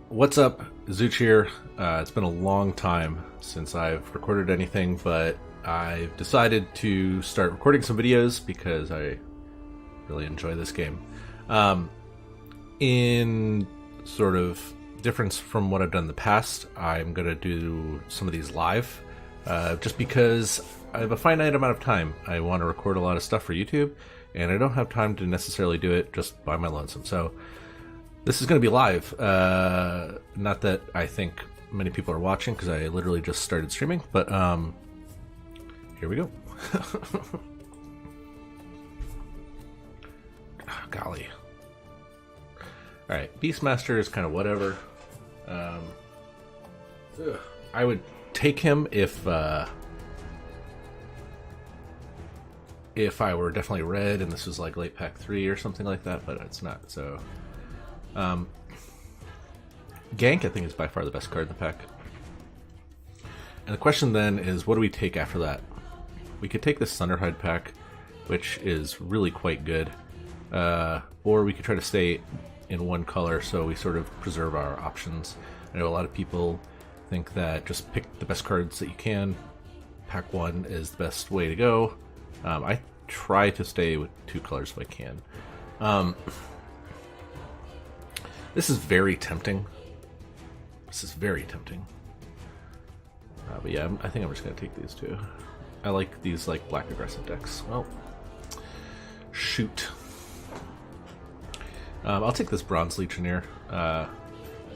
What's up, Zuch here. It's been a long time since I've recorded anything, but I've decided to start recording some videos because I really enjoy this game. In sort of difference from what I've done in the past, I'm going to do some of these live, just because I have a finite amount of time. I want to record a lot of stuff for YouTube, and I don't have time to necessarily do it just by my lonesome. So this is going to be live. Not that I think many people are watching because I literally just started streaming, but here we go. Oh, golly. Alright, Beastmaster is kind of whatever. I would take him if I were definitely red and this was like late pack 3 or something like that, but it's not, so... Gank, I think, is by far the best card in the pack. And the question then is, what do we take after that? We could take this Thunderhide pack, which is really quite good. Or we could try to stay in one color so we sort of preserve our options. I know a lot of people think that just pick the best cards that you can. Pack 1 is the best way to go. I try to stay with 2 colors if I can. This is very tempting. This is very tempting. But yeah, I think I'm just going to take these two. I like these like black aggressive decks. Well, shoot. I'll take this Bronze Legionnaire. I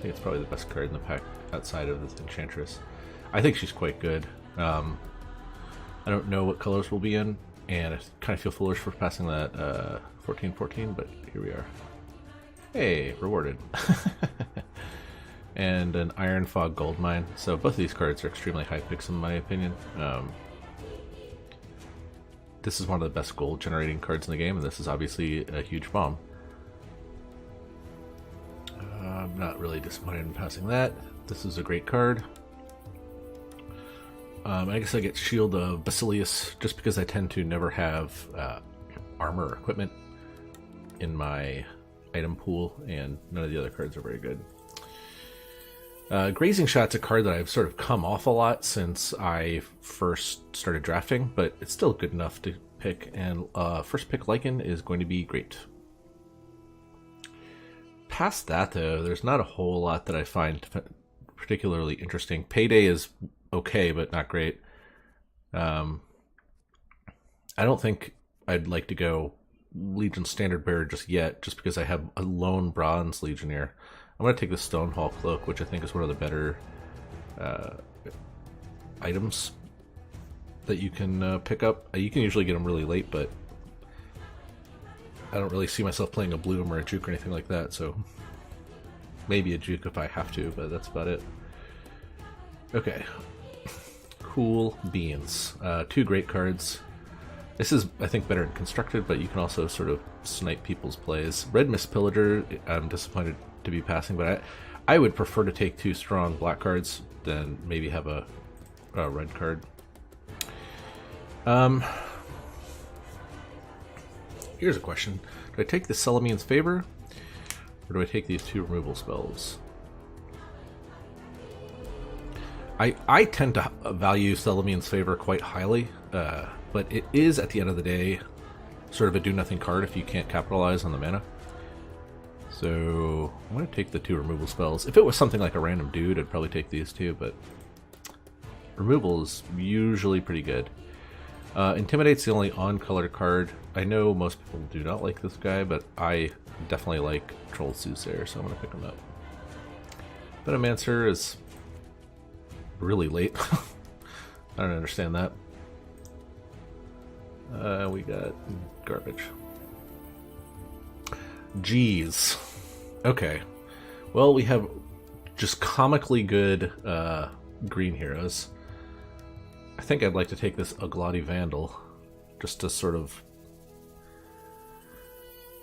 think it's probably the best card in the pack outside of this Enchantress. I think she's quite good. I don't know what colors we'll be in, and I kind of feel foolish for passing that 14-14, but here we are. Hey, rewarded. And an Iron Fog Goldmine. So both of these cards are extremely high picks in my opinion. This is one of the best gold generating cards in the game, and this is obviously a huge bomb. I'm not really disappointed in passing that. This is a great card. I guess I get Shield of Basilius just because I tend to never have armor or equipment in my item pool, and none of the other cards are very good. Grazing Shot's a card that I've sort of come off a lot since I first started drafting, but it's still good enough to pick, and first pick Lycan is going to be great. Past that, though, there's not a whole lot that I find particularly interesting. Payday is okay, but not great. I don't think I'd like to go Legion Standard Bearer just yet, just because I have a lone Bronze Legionnaire. I'm going to take the Stonehall Cloak, which I think is one of the better items that you can pick up. You can usually get them really late, but I don't really see myself playing a Bloom or a Juke or anything like that, so maybe a Juke if I have to, but that's about it. Okay. Cool Beans. 2 great cards. This is, I think, better constructed, but you can also sort of snipe people's plays. Red Mist Pillager, I'm disappointed to be passing, but I would prefer to take 2 strong black cards than maybe have a red card. Here's a question. Do I take the Selamine's Favor, or do I take these 2 removal spells? I tend to value Selamine's Favor quite highly, but it is, at the end of the day, sort of a do-nothing card if you can't capitalize on the mana. So I'm going to take the 2 removal spells. If it was something like a random dude, I'd probably take these 2, but removal is usually pretty good. Intimidate's the only on-color card. I know most people do not like this guy, but I definitely like Troll Soothsayer, so I'm going to pick him up. Venomancer is really late. I don't understand that. We got garbage. Jeez. Okay. Well, we have just comically good green heroes. I think I'd like to take this Aglotti Vandal just to sort of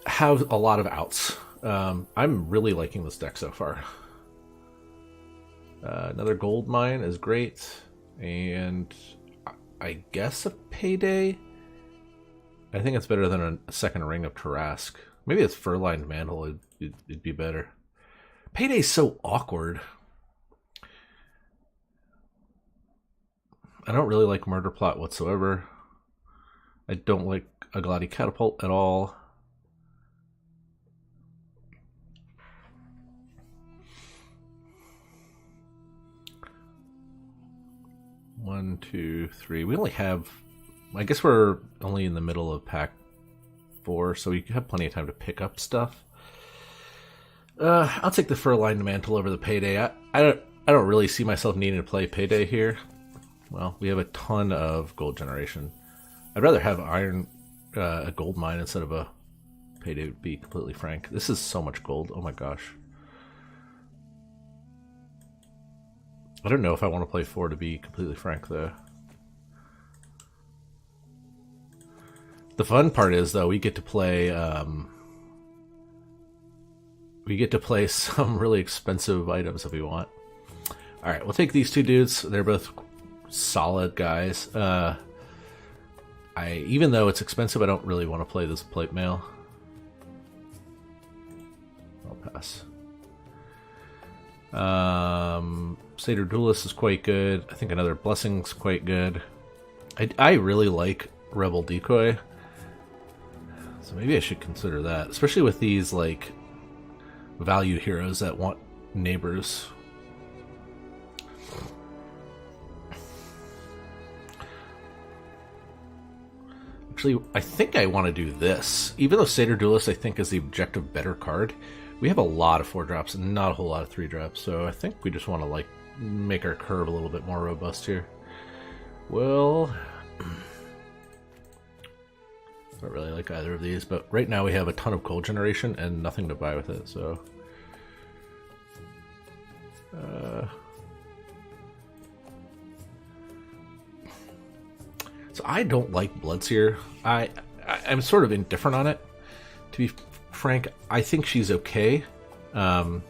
have a lot of outs. I'm really liking this deck so far. Another Gold Mine is great, and I guess a Payday. I think it's better than a second Ring of Tarrasque. Maybe it's Furlined Mantle. It'd be better. Payday's so awkward. I don't really like Murder Plot whatsoever. I don't like Aglati Catapult at all. One, two, three. We only have... I guess we're only in the middle of pack 4, so we have plenty of time to pick up stuff. I'll take the Fur-Lined Mantle over the Payday. I don't really see myself needing to play Payday here. Well, we have a ton of gold generation. I'd rather have a gold mine instead of a Payday, to be completely frank. This is so much gold. Oh my gosh. I don't know if I want to play 4, to be completely frank, though. The fun part is, though, we get to play some really expensive items if we want. All right, we'll take these two dudes. They're both solid guys. Even though it's expensive, I don't really want to play this plate mail. I'll pass. Satyr Duelist is quite good. I think another Blessing's quite good. I really like Rebel Decoy, so maybe I should consider that, especially with these like value heroes that want neighbors. Actually, I think I want to do this. Even though Satyr Duelist I think is the objective better card, we have a lot of 4-drops and not a whole lot of 3-drops, so I think we just want to like make our curve a little bit more robust here. Well, I don't really like either of these, but right now we have a ton of gold generation and nothing to buy with it, so so I don't like Bloodseer. I'm sort of indifferent on it, to be frank. I think she's okay. But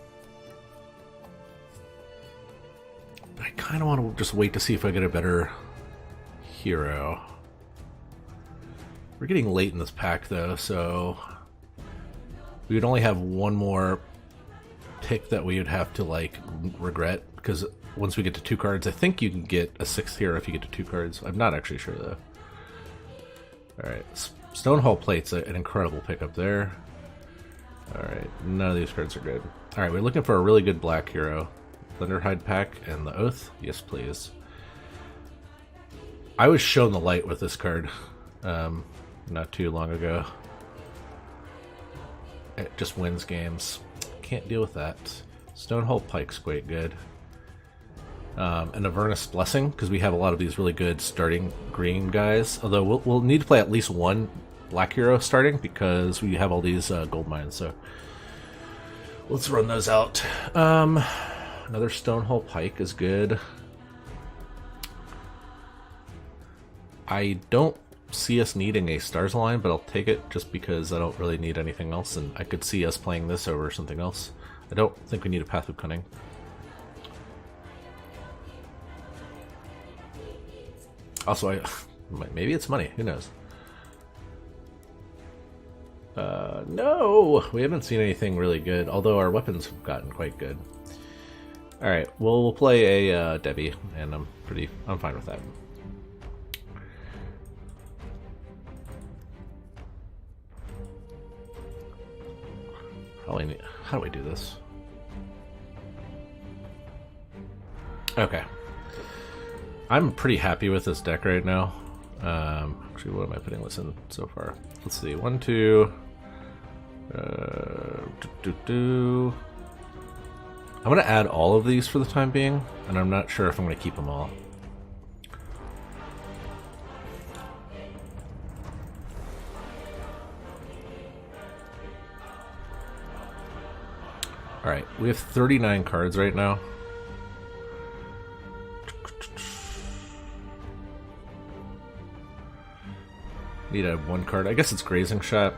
I kind of want to just wait to see if I get a better hero. We're getting late in this pack, though, so we would only have one more pick that we would have to, like, regret, because once we get to 2 cards, I think you can get a 6th hero if you get to 2 cards. I'm not actually sure, though. Alright, Stonehall Plate's an incredible pickup there. Alright, none of these cards are good. Alright, we're looking for a really good black hero. Thunderhide Pack and the Oath? Yes, please. I was shown the light with this card not too long ago. It just wins games. Can't deal with that. Stonehall Pike's quite good. And Avernus Blessing, because we have a lot of these really good starting green guys. Although we'll need to play at least one black hero starting, because we have all these gold mines, so let's run those out. Another Stonehall Pike is good. I don't see us needing a Stars Align, but I'll take it just because I don't really need anything else, and I could see us playing this over something else. I don't think we need a Path of Cunning. Also, maybe it's money. Who knows? No! We haven't seen anything really good, although our weapons have gotten quite good. Alright, well, we'll play a Debbie, and I'm fine with that. Probably need, how do we do this? Okay. I'm pretty happy with this deck right now. Actually, what am I putting this in so far? Let's see. 1, 2. I'm going to add all of these for the time being, and I'm not sure if I'm going to keep them all. Alright, we have 39 cards right now. Need to have 1 card. I guess it's Grazing Shot.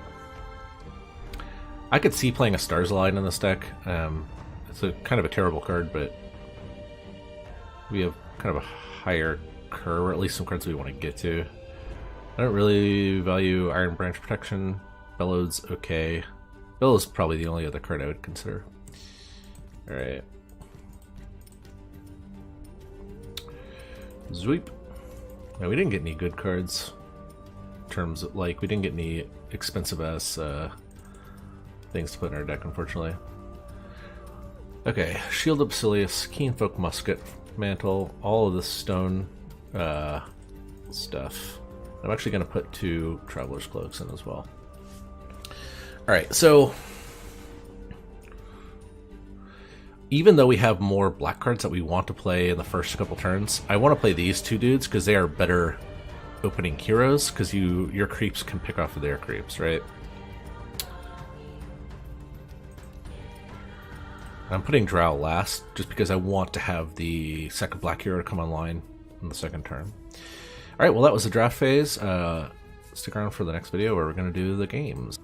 I could see playing a Stars Align in this deck. It's a kind of a terrible card, but we have kind of a higher curve, or at least some cards we want to get to. I don't really value Iron Branch Protection. Bellow's okay. Bellow's probably the only other card I would consider. Alright. Zweep. Now, we didn't get any good cards. In terms of, like, we didn't get any expensive ass things to put in our deck, unfortunately. Okay, Shield of Basilius, Keen Folk Musket, Mantle, all of this stone stuff. I'm actually going to put 2 Traveler's Cloaks in as well. Alright, so even though we have more black cards that we want to play in the first couple turns, I want to play these 2 dudes because they are better opening heroes, because your creeps can pick off of their creeps, right? I'm putting Drow last just because I want to have the second black hero come online in the second turn. Alright, well that was the draft phase. Stick around for the next video where we're going to do the games.